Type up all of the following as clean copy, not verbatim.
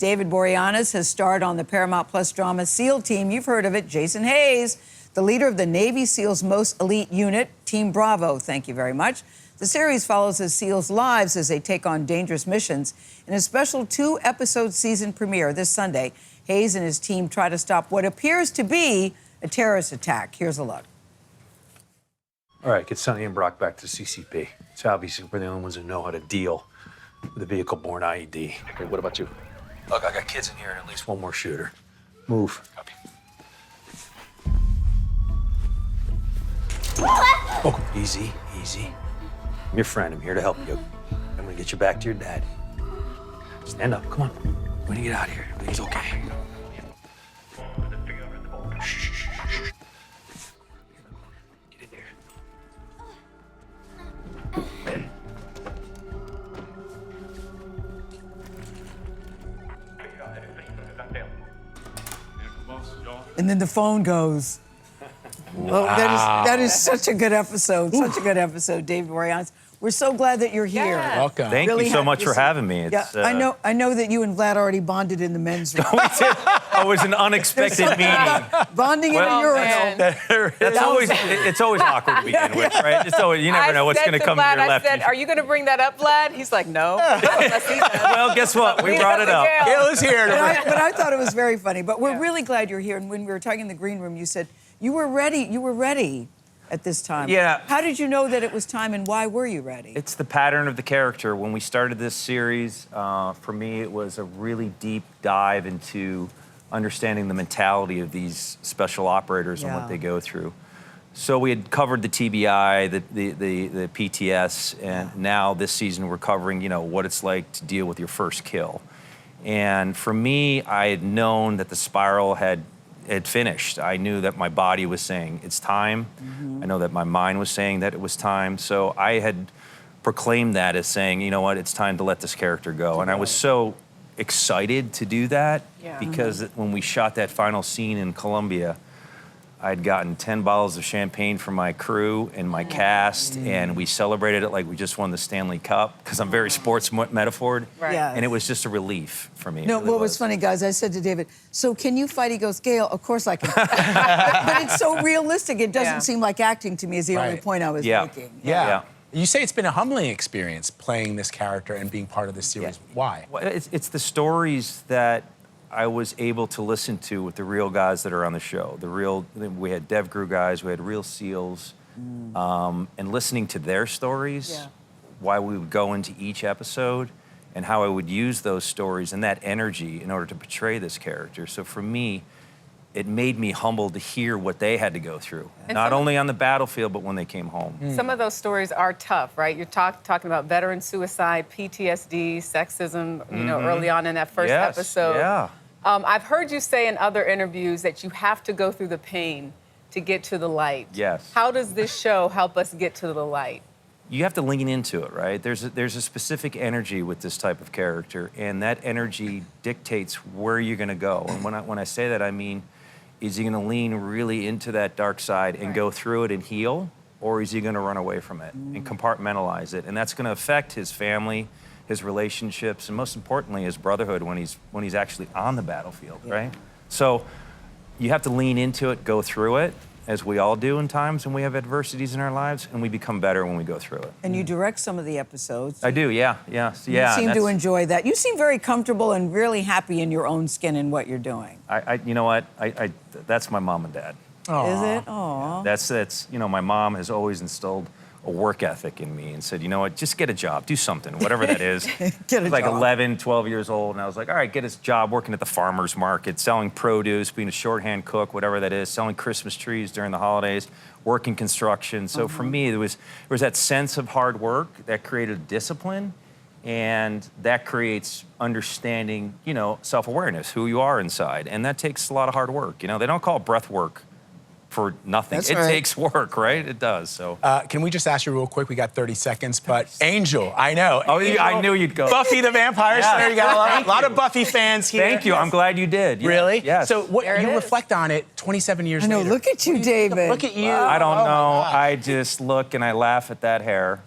David Boreanaz has starred on the Paramount Plus drama SEAL Team. You've heard of it. Jason Hayes, the leader of the Navy SEALs' most elite unit, Team Bravo. Thank you very much. The series follows the SEALs' lives as they take on dangerous missions. In a special 2-episode season premiere this Sunday, Hayes and his team try to stop what appears to be a terrorist attack. Here's a look. All right, get Sonny and Brock back to CCP. It's obvious we're the only ones who know how to deal with a vehicle-borne IED. Okay, what about you? Look, I got kids in here and at least one more shooter. Move. Copy. Oh, easy, easy. I'm your friend. I'm here to help you. I'm gonna get you back to your dad. Stand up, come on. We're gonna get out of here. Everything's okay. Shh, shh, shh, shh. Get in here. And then the phone goes. Well, that is such a good episode. Such a good episode, David Boreanaz. We're so glad that you're here. Yeah. Welcome. Thank Really you so happy much to for see- having me. It's, Yeah, I know that you and Vlad already bonded in the men's room. Oh, it was an unexpected meeting. Bonding in a Well, urinal. It's always awkward to begin with, right? It's always, you never know what's going to come to your left. I said, are you going to bring that up, Vlad? He's like, no. Unless he does. Well, guess what? We brought it up. Gayle is here. But I thought it was very funny. But we're really glad you're here. And when we were talking in the green room, you said you were ready. You were ready at this time. Yeah. How did you know that it was time, and why were you ready? It's the pattern of the character. When we started this series, for me, it was a really deep dive into understanding the mentality of these special operators and what they go through. So we had covered the TBI, the PTS, and now this season we're covering, what it's like to deal with your first kill. And for me, I had known that the spiral had finished. I knew that my body was saying it's time. I know that my mind was saying that it was time. So I had proclaimed that as saying, you know what, it's time to let this character go. And I was so excited to do that because when we shot that final scene in Colombia, I'd gotten 10 bottles of champagne from my crew and my cast, and we celebrated it like we just won the Stanley Cup, because I'm very sports metaphored, Right. Yes. and it was just a relief for me. No, It really what was funny, guys, I said to David, so can you fight? He goes, Gayle, of course I can. But it's so realistic. It doesn't seem like acting to me is the only point I was making. Yeah. You say it's been a humbling experience playing this character and being part of this series. Why? Well, it's the stories that I was able to listen to with the real guys that are on the show. We had Dev Crew guys, we had real SEALs, and listening to their stories, why we would go into each episode, and how I would use those stories and that energy in order to portray this character. So for me, it made me humbled to hear what they had to go through, not only on the battlefield, but when they came home. Some of those stories are tough, right? You're talking about veteran suicide, PTSD, sexism, early on in that first episode. Yeah. I've heard you say in other interviews that you have to go through the pain to get to the light. Yes. How does this show help us get to the light? You have to lean into it, right? There's a specific energy with this type of character, and that energy dictates where you're going to go. And when I say that, I mean, is he going to lean really into that dark side and go through it and heal, or is he going to run away from it and compartmentalize it? And that's going to affect his family, his relationships, and most importantly, his brotherhood when he's actually on the battlefield, right? So you have to lean into it, go through it, as we all do in times when we have adversities in our lives, and we become better when we go through it. And you direct some of the episodes. I do, yeah. You seem to enjoy that. You seem very comfortable and really happy in your own skin and what you're doing. You know what? That's my mom and dad. Is it? Aw. That's my mom has always instilled a work ethic in me and said, you know what, just get a job, do something, whatever that is. Get a like job. 11, 12 years old, and I was like, all right, get a job working at the farmer's market, selling produce, being a shorthand cook, whatever that is, selling Christmas trees during the holidays, working construction. So for me, there was that sense of hard work that created discipline, and that creates understanding, self-awareness, who you are inside, and that takes a lot of hard work. They don't call it breath work for nothing. That's it right. takes work, right? It does. So. Can we just ask you real quick? We got 30 seconds, but Angel, I know. Oh, Angel, I knew you'd go. Buffy the Vampire Slayer. You got a lot of Buffy fans here. Thank you. I'm glad you did. Yeah. Really? Yes. So what There it you is. reflect on it 27 years I know, later. look at you, David. Look at you. I don't Oh, my know. gosh. I just look and I laugh at that hair.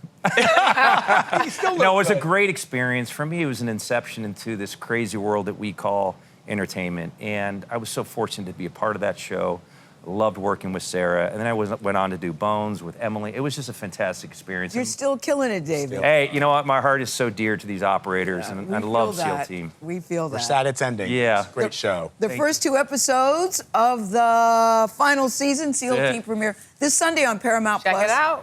You still No, it was a good. great experience. For me, it was an inception into this crazy world that we call entertainment. And I was so fortunate to be a part of that show. I loved working with Sarah. And then I went on to do Bones with Emily. It was just a fantastic experience. You're still killing it, David. Hey, you know what? My heart is so dear to these operators, and We I love feel SEAL that. Team. We feel that. We're sad it's ending. Yeah. It's a great show. The first 2 episodes of the final season, SEAL That's it. Team premiere this Sunday on Paramount Check Plus. it out.